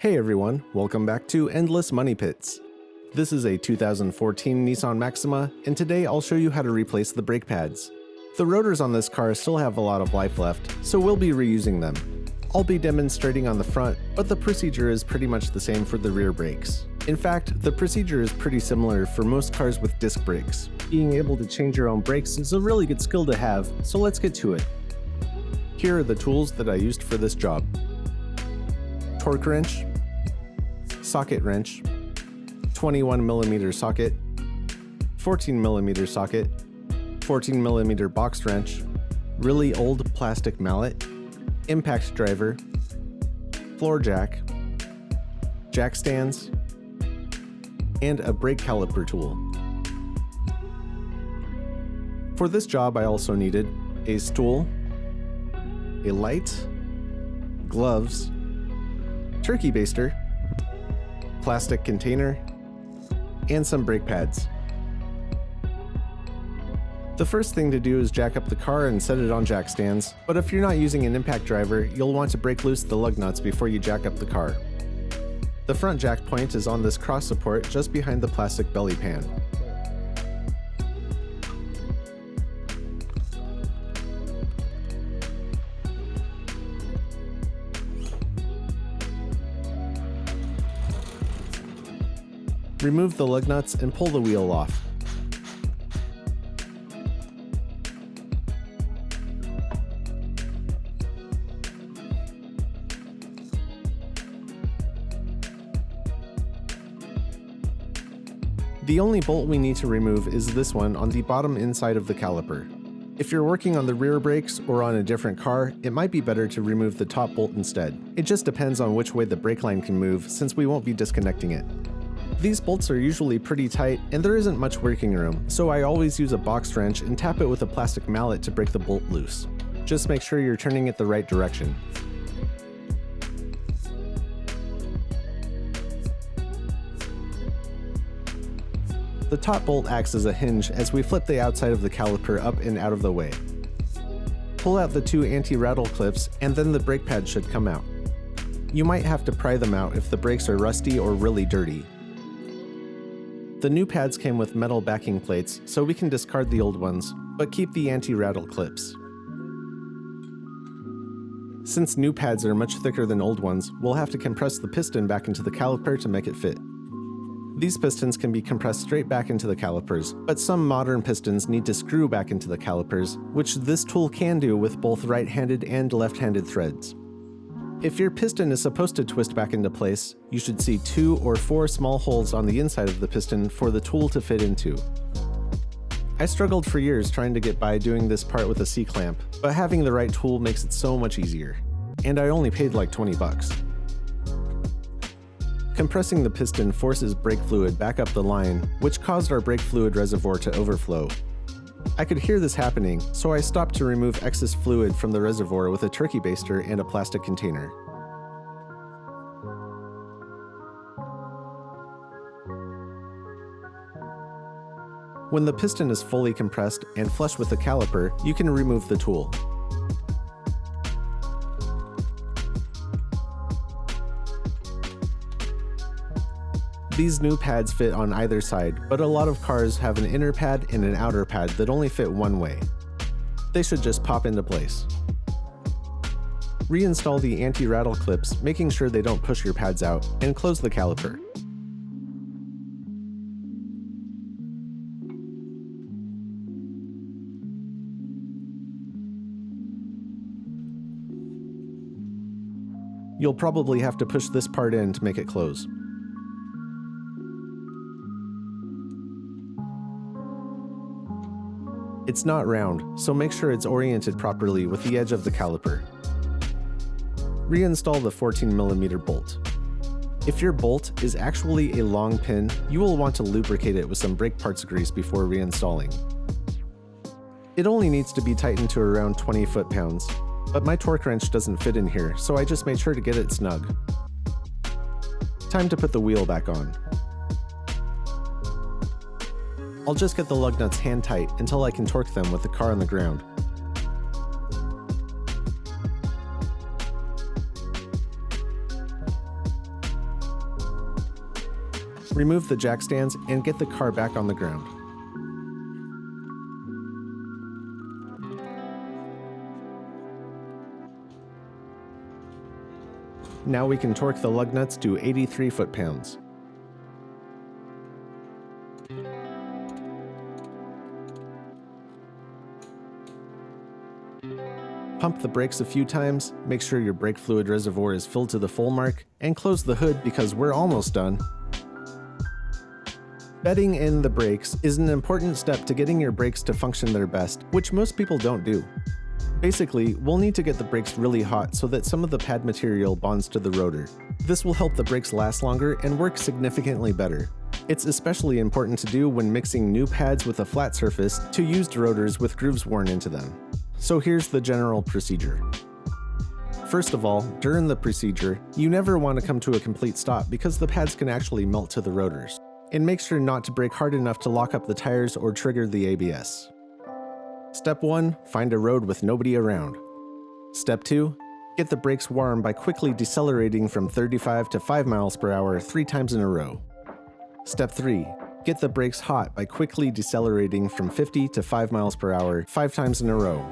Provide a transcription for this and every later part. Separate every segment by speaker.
Speaker 1: Hey everyone, welcome back to Endless Money Pits. This is a 2014 Nissan Maxima, and today I'll show you how to replace the brake pads. The rotors on this car still have a lot of life left, so we'll be reusing them. I'll be demonstrating on the front, but the procedure is pretty much the same for the rear brakes. In fact, the procedure is pretty similar for most cars with disc brakes. Being able to change your own brakes is a really good skill to have, so let's get to it. Here are the tools that I used for this job. Torque wrench, socket wrench, 21mm socket, 14mm socket, 14mm box wrench, really old plastic mallet, impact driver, floor jack, jack stands, and a brake caliper tool. For this job I also needed a stool, a light, gloves, turkey baster, plastic container, and some brake pads. The first thing to do is jack up the car and set it on jack stands, but if you're not using an impact driver, you'll want to break loose the lug nuts before you jack up the car. The front jack point is on this cross support just behind the plastic belly pan. Remove the lug nuts and pull the wheel off. The only bolt we need to remove is this one on the bottom inside of the caliper. If you're working on the rear brakes or on a different car, it might be better to remove the top bolt instead. It just depends on which way the brake line can move, since we won't be disconnecting it. These bolts are usually pretty tight and there isn't much working room, so I always use a box wrench and tap it with a plastic mallet to break the bolt loose. Just make sure you're turning it the right direction. The top bolt acts as a hinge as we flip the outside of the caliper up and out of the way. Pull out the two anti-rattle clips and then the brake pads should come out. You might have to pry them out if the brakes are rusty or really dirty. The new pads came with metal backing plates, so we can discard the old ones, but keep the anti-rattle clips. Since new pads are much thicker than old ones, we'll have to compress the piston back into the caliper to make it fit. These pistons can be compressed straight back into the calipers, but some modern pistons need to screw back into the calipers, which this tool can do with both right-handed and left-handed threads. If your piston is supposed to twist back into place, you should see 2 or 4 small holes on the inside of the piston for the tool to fit into. I struggled for years trying to get by doing this part with a C-clamp, but having the right tool makes it so much easier. And I only paid like 20 bucks. Compressing the piston forces brake fluid back up the line, which caused our brake fluid reservoir to overflow. I could hear this happening, so I stopped to remove excess fluid from the reservoir with a turkey baster and a plastic container. When the piston is fully compressed and flush with the caliper, you can remove the tool. These new pads fit on either side, but a lot of cars have an inner pad and an outer pad that only fit one way. They should just pop into place. Reinstall the anti-rattle clips, making sure they don't push your pads out, and close the caliper. You'll probably have to push this part in to make it close. It's not round, so make sure it's oriented properly with the edge of the caliper. Reinstall the 14mm bolt. If your bolt is actually a long pin, you will want to lubricate it with some brake parts grease before reinstalling. It only needs to be tightened to around 20 foot-pounds, but my torque wrench doesn't fit in here, so I just made sure to get it snug. Time to put the wheel back on. I'll just get the lug nuts hand tight until I can torque them with the car on the ground. Remove the jack stands and get the car back on the ground. Now we can torque the lug nuts to 83 foot-pounds. Pump the brakes a few times, make sure your brake fluid reservoir is filled to the full mark, and close the hood because we're almost done. Bedding in the brakes is an important step to getting your brakes to function their best, which most people don't do. Basically, we'll need to get the brakes really hot so that some of the pad material bonds to the rotor. This will help the brakes last longer and work significantly better. It's especially important to do when mixing new pads with a flat surface to used rotors with grooves worn into them. So here's the general procedure. First of all, during the procedure, you never want to come to a complete stop because the pads can actually melt to the rotors. And make sure not to brake hard enough to lock up the tires or trigger the ABS. Step 1. Find a road with nobody around. Step 2. Get the brakes warm by quickly decelerating from 35 to 5 miles per hour 3 times in a row. Step 3. Get the brakes hot by quickly decelerating from 50 to 5 miles per hour 5 times in a row.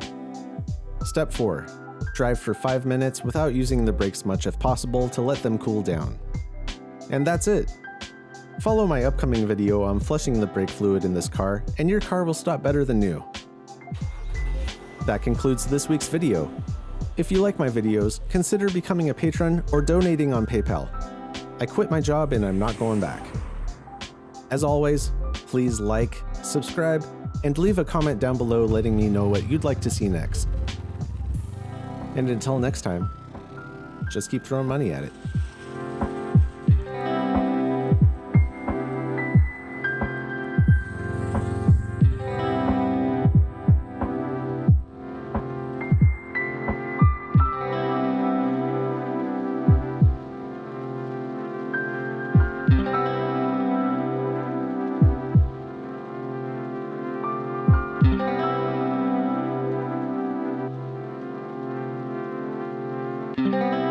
Speaker 1: Step 4. Drive for 5 minutes without using the brakes much if possible to let them cool down. And that's it! Follow my upcoming video on flushing the brake fluid in this car, and your car will stop better than new. That concludes this week's video. If you like my videos, consider becoming a patron or donating on PayPal. I quit my job and I'm not going back. As always, please like, subscribe, and leave a comment down below letting me know what you'd like to see next. And until next time, just keep throwing money at it.
Speaker 2: Thank you.